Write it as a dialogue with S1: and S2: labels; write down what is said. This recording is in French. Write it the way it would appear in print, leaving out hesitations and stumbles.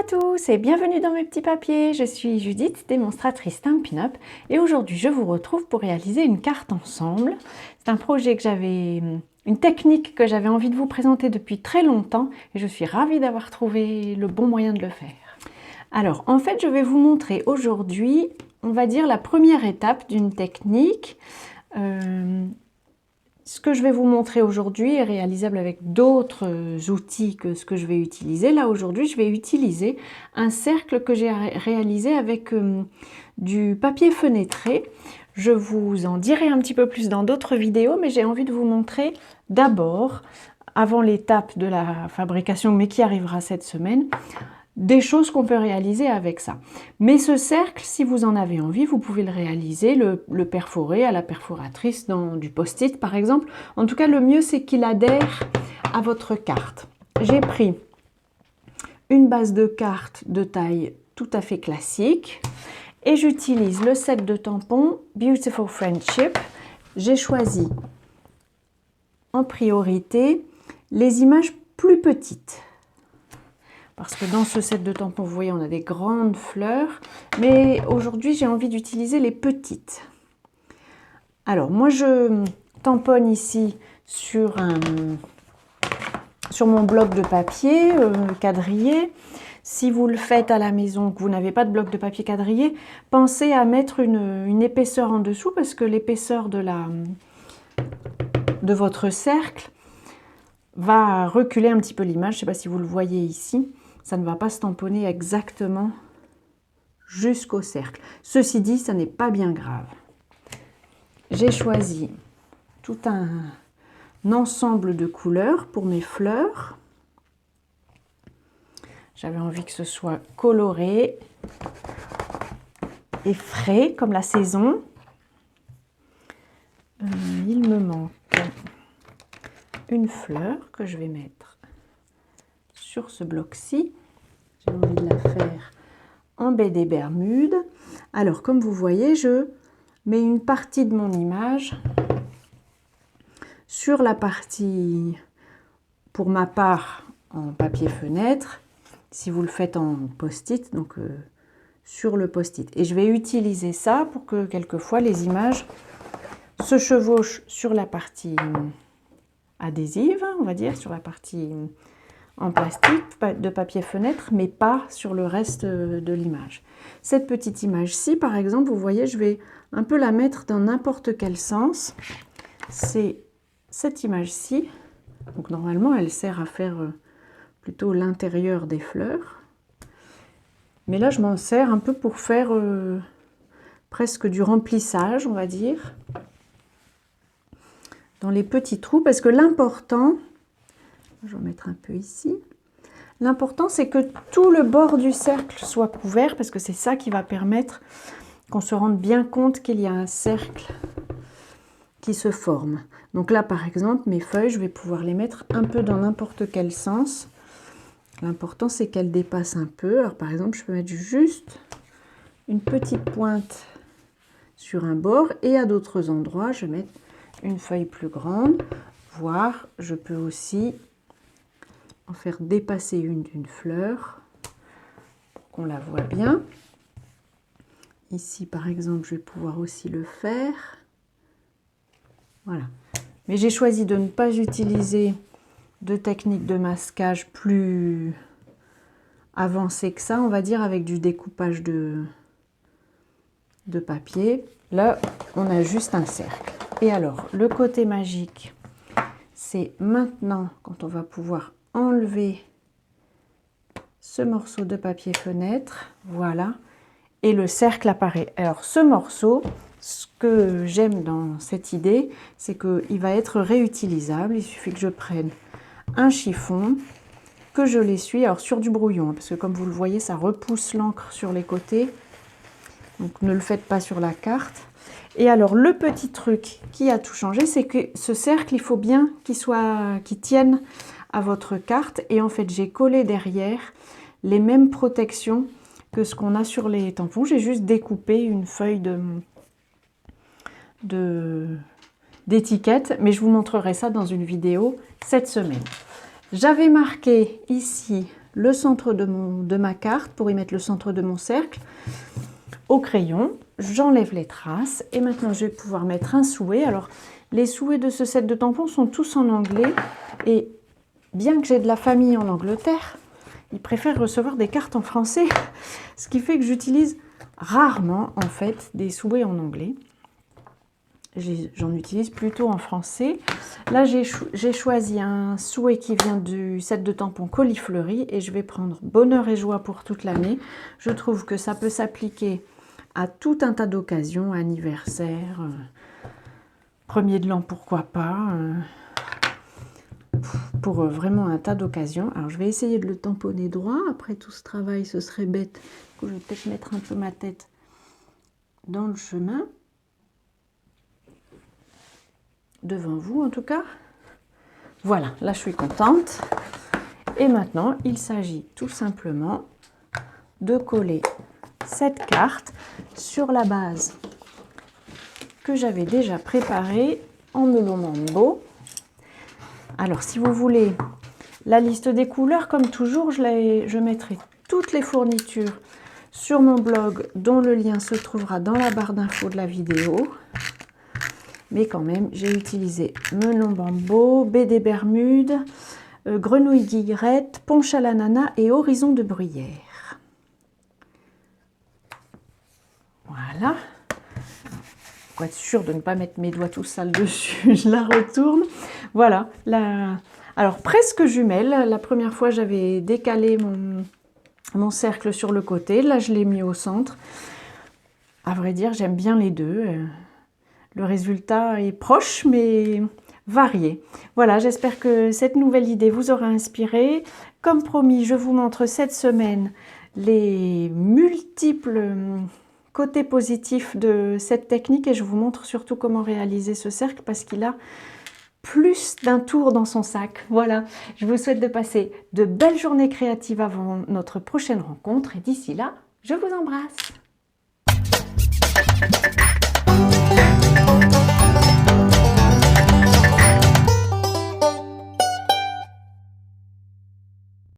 S1: à tous et bienvenue dans mes petits papiers, je suis Judith, démonstratrice Stampin' Up et aujourd'hui je vous retrouve pour réaliser une carte ensemble. C'est un projet que une technique que j'avais envie de vous présenter depuis très longtemps et je suis ravie d'avoir trouvé le bon moyen de le faire. Alors en fait je vais vous montrer aujourd'hui, on va dire la première étape d'une technique. Ce que je vais vous montrer aujourd'hui est réalisable avec d'autres outils que ce que je vais utiliser. Là, aujourd'hui, je vais utiliser un cercle que j'ai réalisé avec du papier fenêtré. Je vous en dirai un petit peu plus dans d'autres vidéos, mais j'ai envie de vous montrer d'abord, avant l'étape de la fabrication, mais qui arrivera cette semaine, des choses qu'on peut réaliser avec ça. Mais ce cercle, si vous en avez envie, vous pouvez le réaliser, le perforer à la perforatrice dans du post-it par exemple. En tout cas, le mieux c'est qu'il adhère à votre carte. J'ai pris une base de carte de taille tout à fait classique et j'utilise le set de tampons Beautiful Friendship. J'ai choisi en priorité les images plus petites. Parce que dans ce set de tampons, vous voyez, on a des grandes fleurs. Mais aujourd'hui, j'ai envie d'utiliser les petites. Alors, moi, je tamponne ici sur mon bloc de papier quadrillé. Si vous le faites à la maison, que vous n'avez pas de bloc de papier quadrillé, pensez à mettre une épaisseur en dessous parce que l'épaisseur de votre cercle va reculer un petit peu l'image. Je ne sais pas si vous le voyez ici. Ça ne va pas se tamponner exactement jusqu'au cercle. Ceci dit, ça n'est pas bien grave. J'ai choisi tout un ensemble de couleurs pour mes fleurs. J'avais envie que ce soit coloré et frais comme la saison. Il me manque une fleur que je vais mettre sur ce bloc-ci. J'ai envie de la faire en baie des Bermudes. Alors, comme vous voyez, je mets une partie de mon image sur la partie, pour ma part, en papier fenêtre. Si vous le faites en post-it, donc sur le post-it. Et je vais utiliser ça pour que quelquefois les images se chevauchent sur la partie adhésive, on va dire, sur la partie en plastique de papier fenêtre, mais pas sur le reste de l'image. Cette petite image-ci, par exemple, vous voyez, je vais un peu la mettre dans n'importe quel sens. C'est cette image-ci. Donc normalement, elle sert à faire plutôt l'intérieur des fleurs. Mais là, je m'en sers un peu pour faire presque du remplissage, on va dire, dans les petits trous, parce que l'important, je vais mettre un peu ici. L'important, c'est que tout le bord du cercle soit couvert, parce que c'est ça qui va permettre qu'on se rende bien compte qu'il y a un cercle qui se forme. Donc là, par exemple, mes feuilles, je vais pouvoir les mettre un peu dans n'importe quel sens. L'important, c'est qu'elles dépassent un peu. Alors, par exemple, je peux mettre juste une petite pointe sur un bord et à d'autres endroits, je vais mettre une feuille plus grande. Voire, je peux aussi en faire dépasser une d'une fleur pour qu'on la voit bien. Ici, par exemple, je vais pouvoir aussi le faire. Voilà. Mais j'ai choisi de ne pas utiliser de technique de masquage plus avancée que ça, on va dire, avec du découpage de papier. Là, on a juste un cercle. Et alors, le côté magique, c'est maintenant, quand on va pouvoir enlever ce morceau de papier fenêtre, voilà, et le cercle apparaît. Alors ce morceau, ce que j'aime dans cette idée, c'est qu'il va être réutilisable. Il suffit que je prenne un chiffon, que je l'essuie, alors sur du brouillon, parce que comme vous le voyez, ça repousse l'encre sur les côtés, donc ne le faites pas sur la carte. Et alors le petit truc qui a tout changé, c'est que ce cercle, il faut bien qu'il tienne à votre carte. Et en fait, j'ai collé derrière les mêmes protections que ce qu'on a sur les tampons. J'ai juste découpé une feuille d'étiquette, mais je vous montrerai ça dans une vidéo cette semaine. J'avais marqué ici le centre de ma carte pour y mettre le centre de mon cercle au crayon. J'enlève les traces et maintenant je vais pouvoir mettre un souhait. Alors les souhaits de ce set de tampons sont tous en anglais et bien que j'ai de la famille en Angleterre, ils préfèrent recevoir des cartes en français, ce qui fait que j'utilise rarement en fait des souhaits en anglais. J'en utilise plutôt en français. Là, j'ai choisi un souhait qui vient du set de tampons Colifleurie et je vais prendre Bonheur et joie pour toute l'année. Je trouve que ça peut s'appliquer à tout un tas d'occasions, anniversaire, premier de l'an, pourquoi pas, pour vraiment un tas d'occasions. Alors, je vais essayer de le tamponner droit. Après tout ce travail, ce serait bête. Je vais peut-être mettre un peu ma tête dans le chemin. Devant vous en tout cas. Voilà, là je suis contente. Et maintenant, il s'agit tout simplement de coller cette carte sur la base que j'avais déjà préparée en melon mambo. Alors, si vous voulez la liste des couleurs, comme toujours, je mettrai toutes les fournitures sur mon blog, dont le lien se trouvera dans la barre d'infos de la vidéo. Mais quand même, j'ai utilisé melon bambo, baie des Bermudes, grenouille guillerette, punch à l'ananas et horizon de bruyère. Voilà. Pour être sûr de ne pas mettre mes doigts tout sales dessus, je la retourne. Voilà. Alors, presque jumelle. La première fois, j'avais décalé mon cercle sur le côté. Là, je l'ai mis au centre. À vrai dire, j'aime bien les deux. Le résultat est proche, mais varié. Voilà, j'espère que cette nouvelle idée vous aura inspiré. Comme promis, je vous montre cette semaine les multiples côtés positifs de cette technique et je vous montre surtout comment réaliser ce cercle parce qu'il a plus d'un tour dans son sac. Voilà, je vous souhaite de passer de belles journées créatives avant notre prochaine rencontre et d'ici là, je vous embrasse.